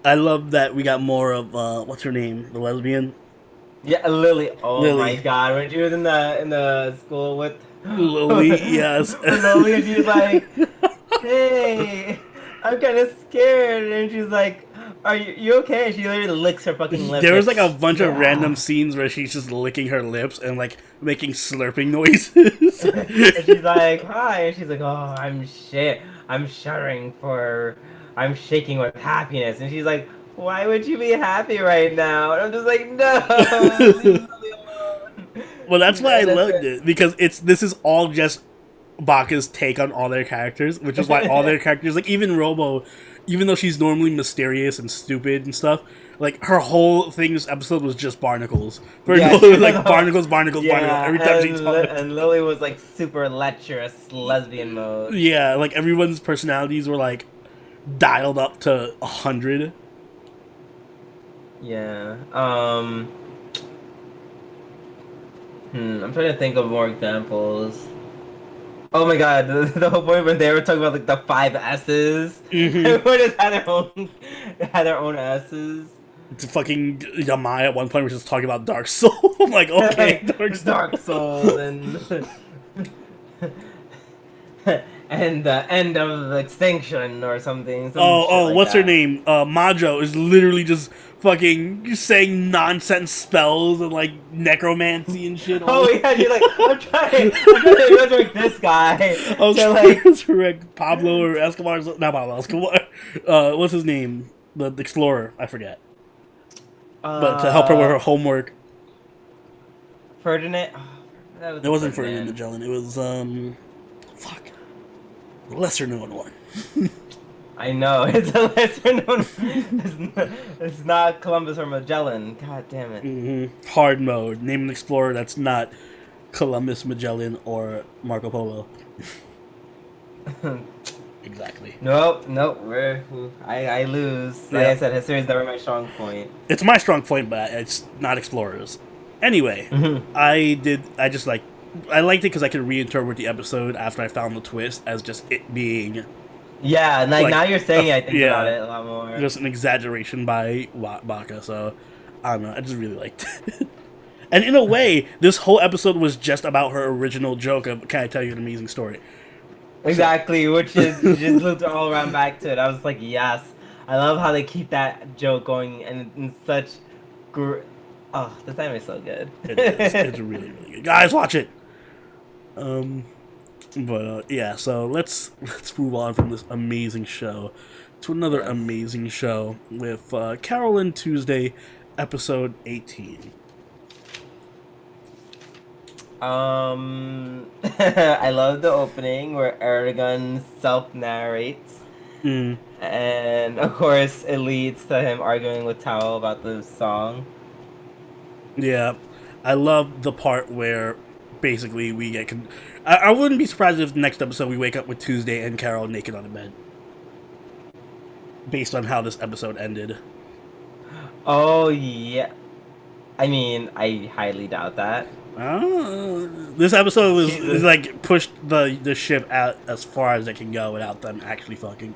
B: I love that we got more of, what's her name, the lesbian?
A: Yeah, Lily. Oh my god, when she was in the school with
B: Lily, yes.
A: Lily, and she was like, hey, I'm kind of scared. And she's like, are you okay? And she literally licks her fucking lips.
B: There was like a bunch of random scenes where she's just licking her lips and like making slurping noises.
A: And she's like, hi. And she's like, oh, I'm shuddering I'm shaking with happiness. And she's like, why would you be happy right now? And I'm just like, no, leave Lily alone.
B: Well, that's why I loved it, because this is all just Baka's take on all their characters, which is why all their characters, like even Robo, even though she's normally mysterious and stupid and stuff, like her whole thing this episode was just barnacles. Like barnacles, every time she talked.
A: And Lily was like super lecherous lesbian mode.
B: Yeah, like everyone's personalities were like dialed up to 100.
A: Yeah. I'm trying to think of more examples. Oh my god, the whole point when they were talking about like the 5 S's. Mm-hmm. Everyone just had their own S's.
B: It's fucking Yamai at one point was just talking about Dark Soul. I'm like, okay,
A: Dark Soul and the end of extinction or something.
B: What's her name? Majo is literally just fucking saying nonsense spells and like necromancy and shit.
A: Oh yeah, she's like, I'm trying to resurrect this guy.
B: I was trying to resurrect Pablo or Escobar. Not Pablo, Escobar. What's his name? The explorer. I forget. But to help her with her homework.
A: Ferdinand.
B: It wasn't Ferdinand Magellan. It was lesser known one.
A: I know, it's a lesser known. It's not Columbus or Magellan. God damn it.
B: Mm-hmm. Hard mode. Name an explorer that's not Columbus, Magellan, or Marco Polo. Exactly.
A: Nope. I lose. Like I said, history is never my strong point.
B: It's my strong point, but it's not explorers. Anyway, I liked it because I could reinterpret the episode after I found the twist as just it being...
A: Yeah, like now you're saying I think about it a lot more.
B: Just an exaggeration by Baka, so I don't know, I just really liked it. And in a way, this whole episode was just about her original joke of, can I tell you an amazing story?
A: Exactly, which is just looped all around back to it. I was like, yes. I love how they keep that joke going in such Oh, this anime is so good.
B: It is. It's really, really good. Guys, watch it. Yeah. So let's move on from this amazing show to another amazing show with Carole Tuesday, episode 18.
A: I love the opening where Erdogan self-narrates. And of course it leads to him arguing with Tao about the song.
B: Yeah, I love the part where basically we get... I wouldn't be surprised if the next episode we wake up with Tuesday and Carole naked on a bed. Based on how this episode ended.
A: Oh, yeah. I mean, I highly doubt that.
B: This episode was like pushed the ship out as far as it can go without them actually fucking.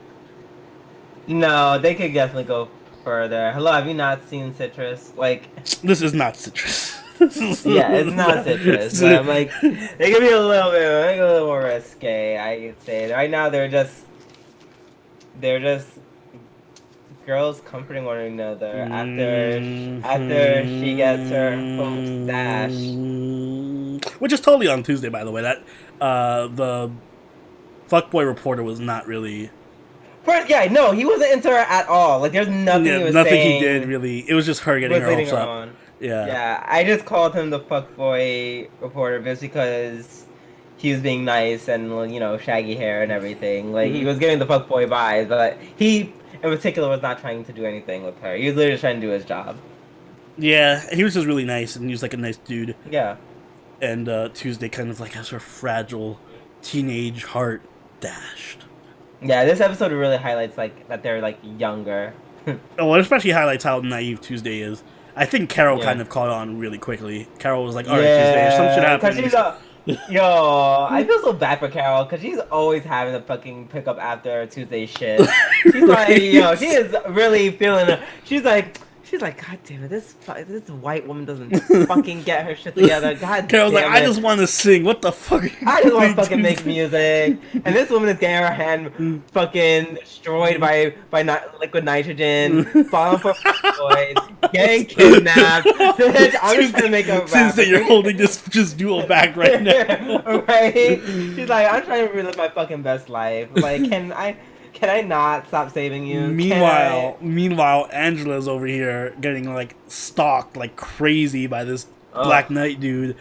A: No, they could definitely go further. Hello, have you not seen Citrus? Like,
B: this is not Citrus.
A: Yeah, it's not Citrus. But I'm like, they could be a little more risque. I could say right now they're just girls comforting one another after she gets her home stash.
B: Which is totally on Tuesday, by the way. That the fuckboy reporter was not really.
A: First, yeah, no, he wasn't into her at all. Like, there's nothing he was
B: nothing
A: saying.
B: He did really. It was just her getting her hopes up. Yeah.
A: Yeah, I just called him the fuckboy reporter just because he was being nice and, you know, shaggy hair and everything. Like, he was giving the fuckboy vibes, but he, in particular, was not trying to do anything with her. He was literally trying to do his job.
B: Yeah, he was just really nice, and he was like a nice dude.
A: Yeah.
B: And Tuesday kind of like has her fragile teenage heart dashed.
A: Yeah, this episode really highlights like that they're like younger.
B: Oh, it especially highlights how naive Tuesday is. I think Carole kind of caught on really quickly. Carole was like, "All right, Tuesday, some shit happened."
A: Yo, I feel so bad for Carole because she's always having to fucking pick up after Tuesday shit. She's like, yo, she is really feeling it. She's like, God damn it, this white woman doesn't fucking get her shit together. God
B: Carole's
A: damn
B: like,
A: it.
B: I just want to sing. What the fuck?
A: I just want to fucking make music. And this woman is getting her hand fucking destroyed by liquid nitrogen, falling for boys, getting kidnapped. Bitch, I'm just gonna make a rap.
B: Since that you're holding this just dual back right now.
A: Right? She's like, I'm trying to relive my fucking best life. Like, can I not stop saving you?
B: Meanwhile, Angela's over here getting like stalked like crazy by this Black Knight dude.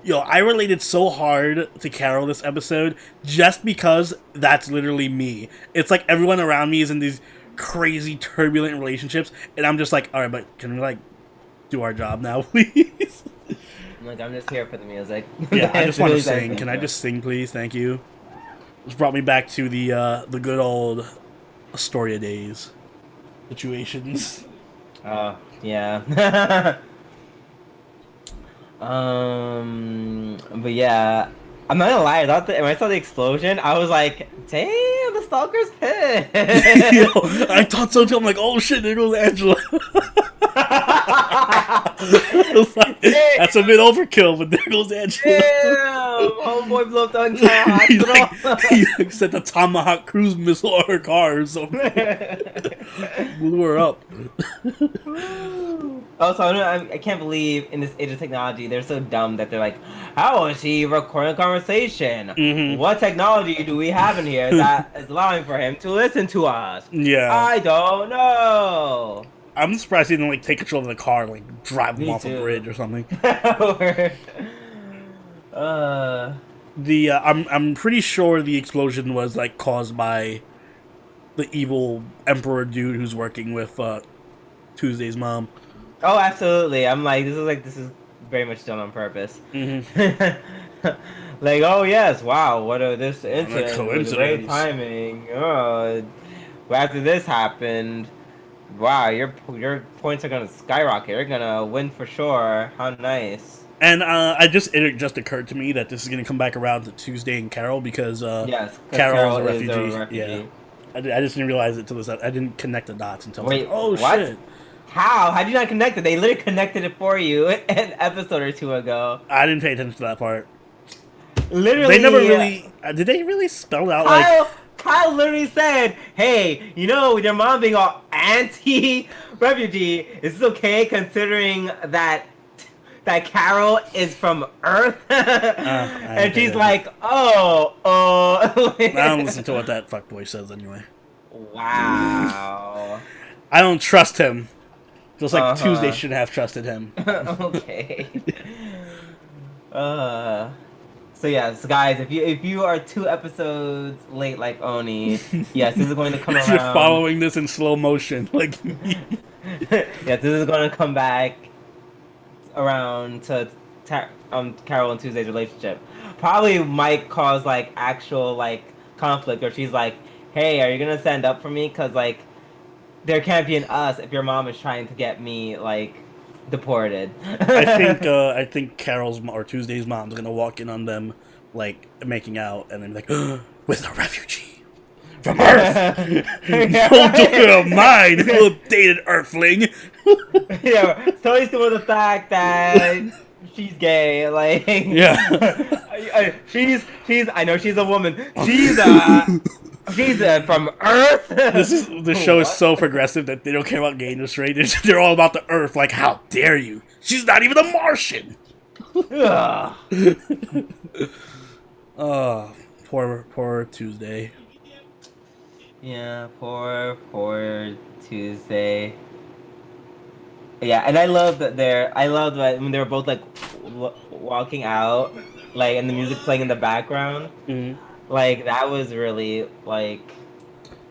B: Yo, I related so hard to Carole this episode just because that's literally me. It's like everyone around me is in these crazy turbulent relationships, and I'm just like, all right, but can we like do our job now, please?
A: Like, I'm just here for the music.
B: Yeah, I just want to sing. Can I just sing, please? Thank you. This brought me back to the good old Astoria days situations.
A: Yeah. But yeah, I'm not gonna lie. When I saw the explosion, I was like, "Damn, the stalker's hit."
B: Yo, I thought so too. I'm like, "Oh shit, there goes Angela." Like, that's a bit overkill, but there goes Angela.
A: Damn, homeboy blew up the entire hospital.
B: he set the Tomahawk cruise missile on her car or something. Blew her up.
A: Also, I can't believe in this age of technology, they're so dumb that they're like, how is he recording a conversation? What technology do we have in here that is allowing for him to listen to us?
B: Yeah.
A: I don't know.
B: I'm surprised he didn't like take control of the car and like drive them off a bridge or something. I'm pretty sure the explosion was like caused by the evil emperor dude who's working with Tuesday's mom.
A: Oh, absolutely. I'm like, this is very much done on purpose. Like, oh yes, wow, what a this incident. Was great timing. Oh, after this happened, wow, your points are gonna skyrocket. You're gonna win for sure. How nice.
B: And it just occurred to me that this is gonna come back around to Tuesday and Carole because Carole is a refugee. Yeah, I just didn't realize it till this. I didn't connect the dots until.
A: Wait,
B: like, oh
A: what?
B: shit!
A: How did you not connect it? They literally connected it for you an episode or two ago.
B: I didn't pay attention to that part.
A: Literally,
B: they never really. Did they really spell out like?
A: Kyle literally said, "Hey, you know, with your mom being all anti-refugee. Is this okay considering that Carole is from Earth? And she's like, oh.
B: I don't listen to what that fuckboy says anyway.
A: Wow.
B: I don't trust him. Just like Tuesday shouldn't have trusted him.
A: Okay. So yes, guys, if you are 2 episodes late like Oni, yes, this is going to come around.
B: You're following this in slow motion, like.
A: Yes, this is going to come back around to Carole and Tuesday's relationship. Probably might cause like actual like conflict, or she's like, "Hey, are you gonna stand up for me? Cause like there can't be an us if your mom is trying to get me like." Deported.
B: I think Carole's or Tuesday's mom's gonna walk in on them like making out, and then like with a refugee from Earth. Don't do it of mine, little dated Earthling.
A: Yeah, totally still with the fact that she's gay. Like,
B: yeah,
A: she's. I know she's a woman. She's from Earth.
B: The show is so progressive that they don't care about gay and straight. They're all about the Earth. Like, how dare you? She's not even a Martian. Oh, poor Tuesday.
A: Yeah, poor Tuesday. Yeah, and I love that when they were both like walking out, like, and the music playing in the background.
B: Mm-hmm.
A: Like, that was really, like...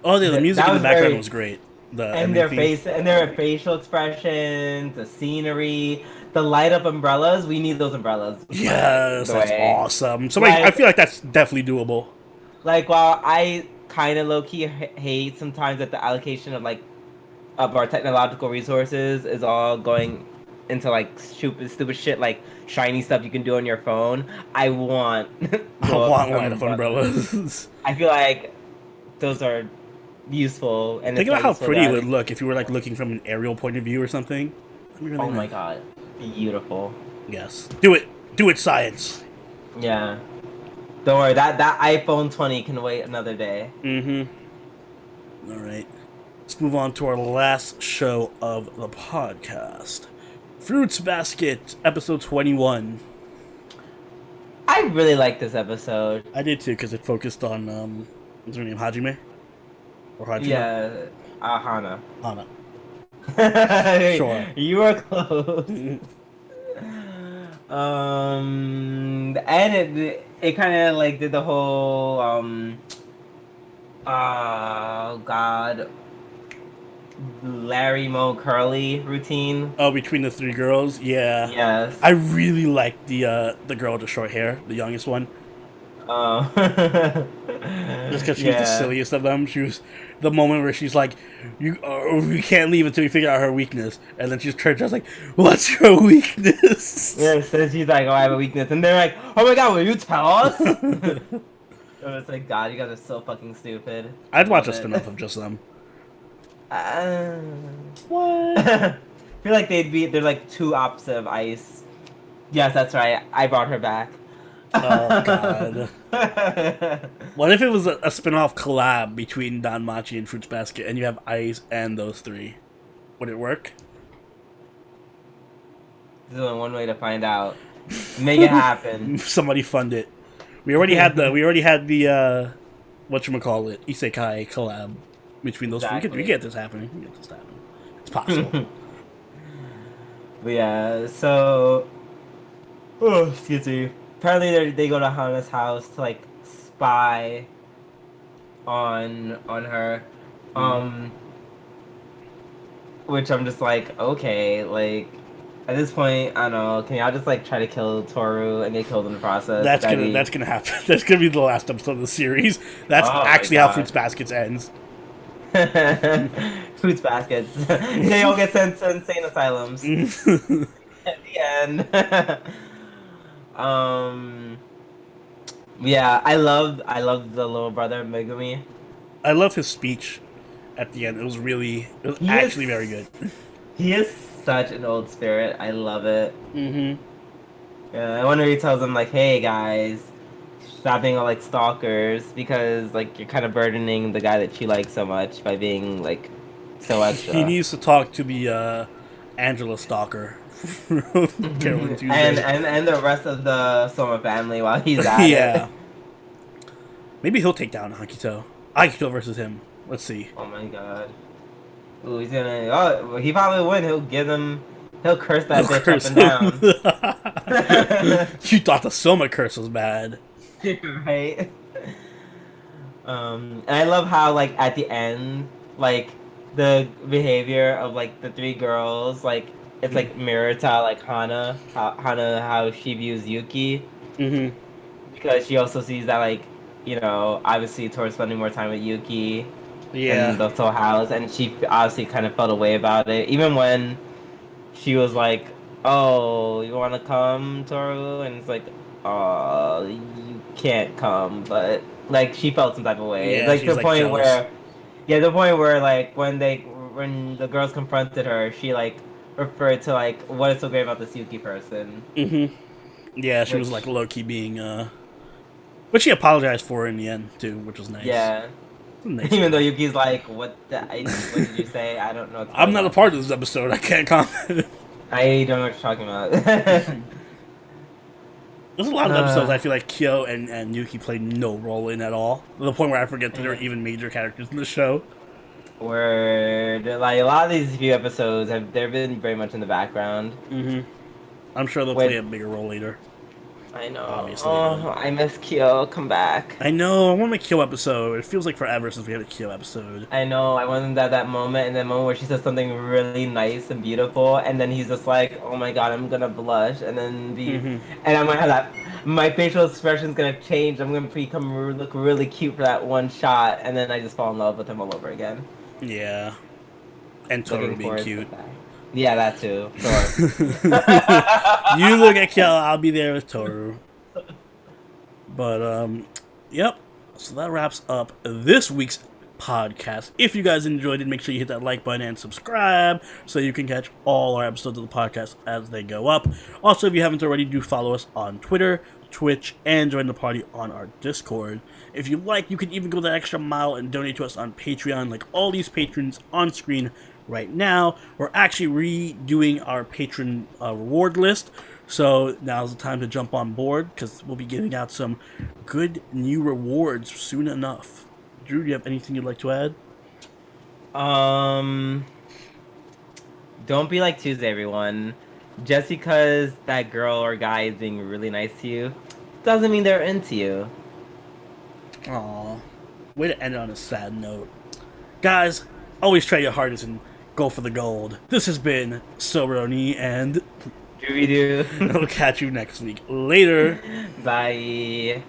B: Oh, yeah, the music in the background was great.
A: Their facial expressions, the scenery, the light-up umbrellas. We need those umbrellas.
B: Yes, that's awesome. So, like, I feel like that's definitely doable.
A: Like, while I kind of low-key hate sometimes that the allocation of, like, of our technological resources is all going into, like, stupid shit, like shiny stuff you can do on your phone. I want
B: light-up umbrellas.
A: I feel like those are useful. And
B: think about how pretty it would look if you were like looking from an aerial point of view or something.
A: Really nice. My god, beautiful.
B: Yes, do it, science.
A: Yeah, don't worry. That iPhone 20 can wait another day.
B: All right, let's move on to our last show of the podcast. Fruits Basket, episode 21.
A: I really like this episode.
B: I did too, because it focused on, what's her name, Hajime? Or Hajime?
A: Yeah, Hana.
B: Sure.
A: You were close. And it kind of like did the whole, oh god, Larry Moe Curly routine.
B: Oh, between the 3 girls? Yeah.
A: Yes.
B: I really liked the girl with the short hair, the youngest one.
A: Oh.
B: Just because she was the silliest of them. She was the moment where she's like, "You can't leave until we figure out her weakness," and then she's turned just like, "What's your weakness?"
A: Yeah, so she's like, "Oh, I have a weakness," and they're like, "Oh my god, will you tell us?" It's like, God, you guys are so fucking stupid.
B: I'd watch a spin-off of just them.
A: What? I feel like they're like 2 opposite of Ice. Yes, that's right. I brought her back.
B: Oh god. What if it was a spin-off collab between Danmachi and Fruits Basket, and you have Ice and those 3? Would it work?
A: There's only one way to find out. Make it happen.
B: Somebody fund it. We already had the whatchamacallit, Isekai collab between those 3. We get this happening. It's possible.
A: But yeah, so excuse me. Apparently they go to Hana's house to like spy on her. Which I'm just like, okay, like at this point, I don't know, can y'all just like try to kill Toru and get killed in the process?
B: That's gonna happen. That's gonna be the last episode of the series. That's actually how Fruits Baskets ends.
A: Fruits Baskets. They all get sent to insane asylums. At the end. Yeah, I loved the little brother Megumi.
B: I love his speech at the end. It was actually very good.
A: He is such an old spirit. I love it.
B: Mm-hmm.
A: Yeah, I wonder if he tells them like, "Hey guys, stop being all like stalkers because like you're kind of burdening the guy that you like so much by being like so extra.
B: He needs to talk to the Angela stalker. Carole Tuesday.
A: and the rest of the Soma family while he's at it.
B: Maybe he'll take down Akito versus him. Let's see.
A: Oh my god. Ooh, he's gonna. Oh, he probably win. He'll curse that bitch up and down.
B: You thought the Soma curse was bad,
A: right? And I love how, like, at the end, like, the behavior of, like, the three girls, like, it's like mirrored to, like, Hana, how she views Yuki.
B: Mm-hmm.
A: Because she also sees that, like, you know, obviously Toru's spending more time with Yuki.
B: Yeah.
A: In the Toll house, and she obviously kind of felt a way about it, even when she was like, "Oh, you want to come, Toru?" And it's like, "Oh, you can't come," but like she felt some type of way.
B: Yeah,
A: like the point
B: jealous.
A: where like when the girls confronted her, she like referred to like what is so great about this Yuki person.
B: Mm-hmm. Yeah, she was like low key being but she apologized for it in the end too, which was nice.
A: Yeah.
B: Nice.
A: Even though Yuki's like, what did you say? I don't know.
B: I'm not a part of this episode. I can't comment.
A: I don't know what you're talking about.
B: There's a lot of episodes I feel like Kyo and Yuki played no role in at all. To the point where I forget that they're even major characters in the show.
A: Where like a lot of these few episodes they've been very much in the background.
B: Mm-hmm. I'm sure they'll play a bigger role later.
A: I know.
B: Obviously.
A: Oh, I miss Kyo. Come back.
B: I know. I want my Kyo episode. It feels like forever since we had a Kyo episode.
A: I know. I wanted that moment, and that moment where she says something really nice and beautiful, and then he's just like, "Oh my god, I'm gonna blush," and then and I'm gonna have that. My facial expression's gonna change. I'm gonna look really cute for that one shot, and then I just fall in love with him all over again.
B: Yeah. And Toru being cute.
A: Yeah, that too. Sure.
B: You look at Kyo, I'll be there with Toru. But, yep. So that wraps up this week's podcast. If you guys enjoyed it, make sure you hit that like button and subscribe so you can catch all our episodes of the podcast as they go up. Also, if you haven't already, do follow us on Twitter, Twitch, and join the party on our Discord. If you like, you can even go that extra mile and donate to us on Patreon, like all these patrons on screen right now. We're actually redoing our patron reward list, so now's the time to jump on board because we'll be giving out some good new rewards soon enough. Drew, do you have anything you'd like to add?
A: Don't be like Tuesday, everyone. Just because that girl or guy is being really nice to you doesn't mean they're into you.
B: Aww. Way to end it on a sad note. Guys, always try your hardest and go for the gold. This has been Soberoni and
A: Do we do?
B: I'll catch you next week. Later.
A: Bye.